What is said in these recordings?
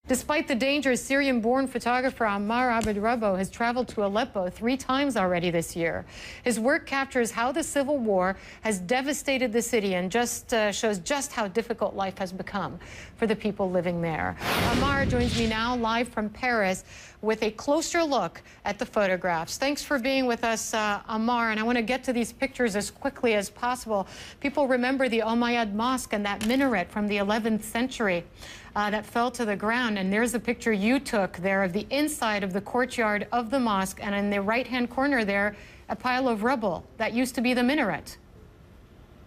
Despite the dangers, Syrian-born photographer Ammar Abed-Rabbo has traveled to Aleppo 3 times already this year. His work captures how the civil war has devastated the city and shows just how difficult life has become for the people living there. Ammar joins me now live from Paris with a closer look at the photographs. Thanks for being with us, Ammar, and I want to get to these pictures as quickly as possible. People remember the Umayyad Mosque and that minaret from the 11th century. That fell to the ground, and there's a picture you took there of the inside of the courtyard of the mosque, and in the right-hand corner there, a pile of rubble that used to be the minaret.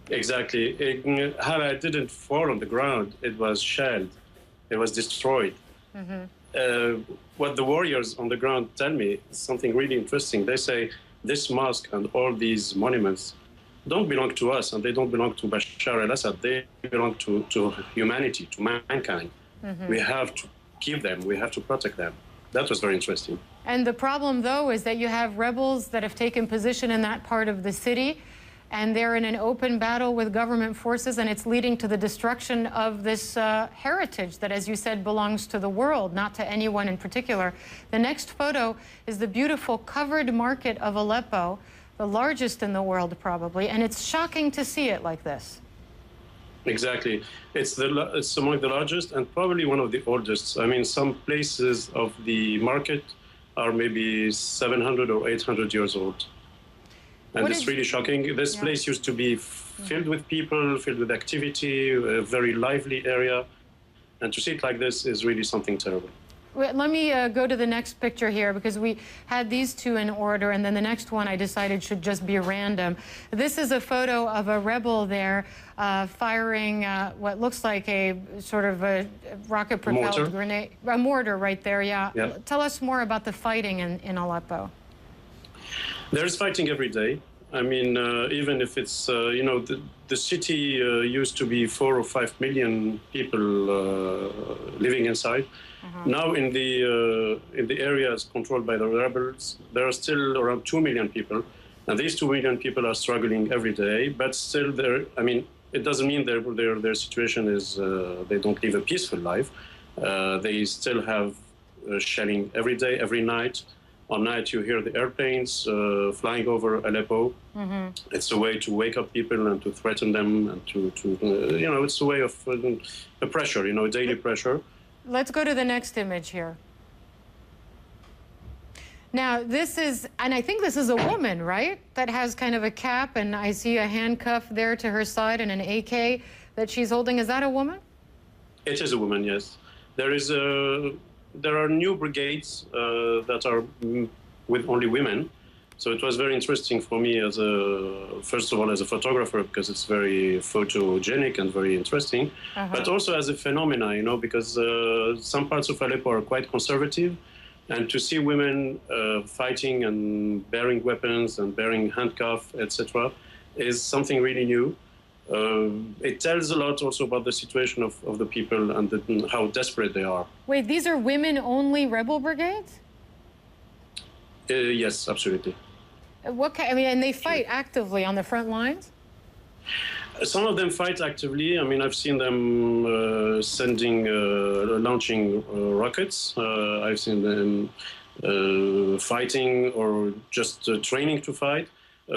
Exactly. It didn't fall on the ground. It was shelled. It was destroyed. What the warriors on the ground tell me is something really interesting. They say this mosque and all these monuments don't belong to us, and they don't belong to Bashar al-Assad. They belong to humanity, to mankind. We have to keep them. We have to protect them. That was very interesting. And the problem, though, is that you have rebels that have taken position in that part of the city, and they're in an open battle with government forces, and it's leading to the destruction of this heritage that, as you said, belongs to the world, not to anyone in particular. The next photo is the beautiful covered market of Aleppo, the largest in the world probably, and it's shocking to see it like this. Exactly. It's among the largest and probably one of the oldest. I mean, some places of the market are maybe 700 or 800 years old. And it's really shocking. This place used to be filled with people, filled with activity, a very lively area. And to see it like this is really something terrible. Let me go to the next picture here, because we had these two in order, and then the next one I decided should just be random. This is a photo of a rebel there firing what looks like a sort of a rocket-propelled grenade. A mortar right there, yeah. Tell us more about the fighting in Aleppo. There's fighting every day. I mean, even if it's, you know, the city used to be 4 or 5 million people living inside. Now in the areas controlled by the rebels, there are still around 2 million people. And these 2 million people are struggling every day, but still I mean, it doesn't mean their situation is, they don't live a peaceful life. They still have shelling every day, every night. On night, you hear the airplanes flying over Aleppo. It's a way to wake up people and to threaten them, and you know, it's a way of a pressure, you know, daily pressure. Let's go to the next image here. Now, this is, and I think this is a woman, right? That has kind of a cap, and I see a handcuff there to her side and an AK that she's holding. Is that a woman? It is a woman, yes. There are new brigades that are with only women. So it was very interesting for me as first of all, as a photographer, because it's very photogenic and very interesting, but also as a phenomena, you know, because some parts of Aleppo are quite conservative, and to see women fighting and bearing weapons and bearing handcuffs, etc., is something really new. It tells a lot also about the situation of the people and how desperate they are. Wait, these are women-only rebel brigades? Yes, absolutely. What kind, I mean, and they fight actively on the front lines? Some of them fight actively. I mean, I've seen them launching rockets. I've seen them fighting or just training to fight.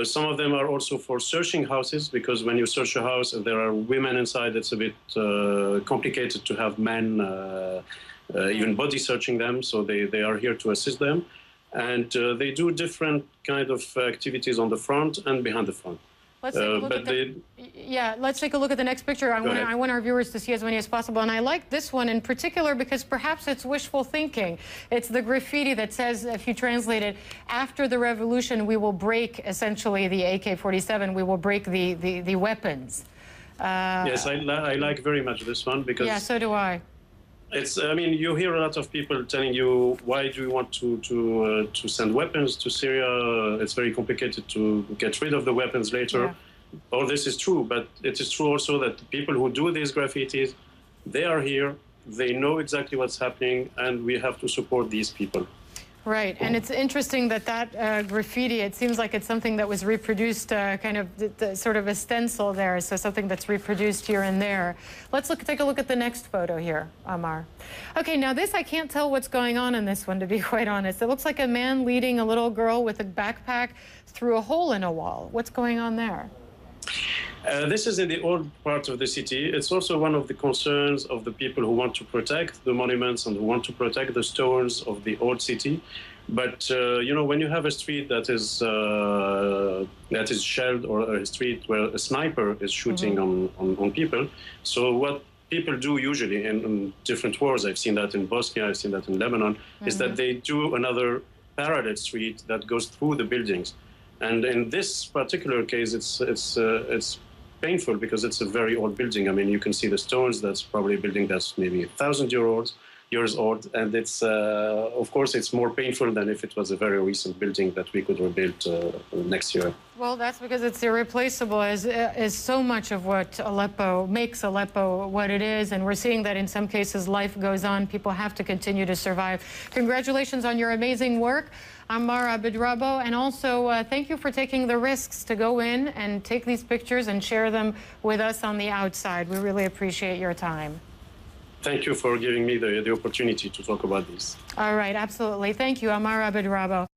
Some of them are also for searching houses, because when you search a house and there are women inside, it's a bit complicated to have men even body searching them. So they are here to assist them. And they do different kind of activities on the front and behind the front. Let's take a look at let's take a look at the next picture. I want our viewers to see as many as possible. And I like this one in particular because perhaps it's wishful thinking. It's the graffiti that says, if you translate it, after the revolution, we will break, essentially, the AK-47. We will break the weapons. Yes, I like very much this one because... Yeah, so do I. I mean, you hear a lot of people telling you, why do you want to send weapons to Syria? It's very complicated to get rid of the weapons later. All this is true, but it is true also that the people who do these graffitis, they are here, they know exactly what's happening, and we have to support these people. Right, and it's interesting that graffiti, it seems like it's something that was reproduced, kind of sort of a stencil there, so something that's reproduced here and there. Let's take a look at the next photo here, Amar. Okay, now this, I can't tell what's going on in this one, to be quite honest. It looks like a man leading a little girl with a backpack through a hole in a wall. What's going on there? This is in the old part of the city. It's also one of the concerns of the people who want to protect the monuments and who want to protect the stones of the old city. But you know, when you have a street that is shelled, or a street where a sniper is shooting on people, so what people do usually in different wars, I've seen that in Bosnia, I've seen that in Lebanon, is that they do another parallel street that goes through the buildings. And in this particular case, it's painful because it's a very old building. I mean, you can see the stones. That's probably a building that's maybe 1,000 years old. And it's, of course, it's more painful than if it was a very recent building that we could rebuild next year. Well, that's because it's irreplaceable, as so much of what Aleppo makes Aleppo what it is. And we're seeing that in some cases life goes on. People have to continue to survive. Congratulations on your amazing work, Ammar Abdrabbo, and also thank you for taking the risks to go in and take these pictures and share them with us on the outside. We really appreciate your time. Thank you for giving me the opportunity to talk about this. All right, absolutely. Thank you, Ammar Abdrabbo.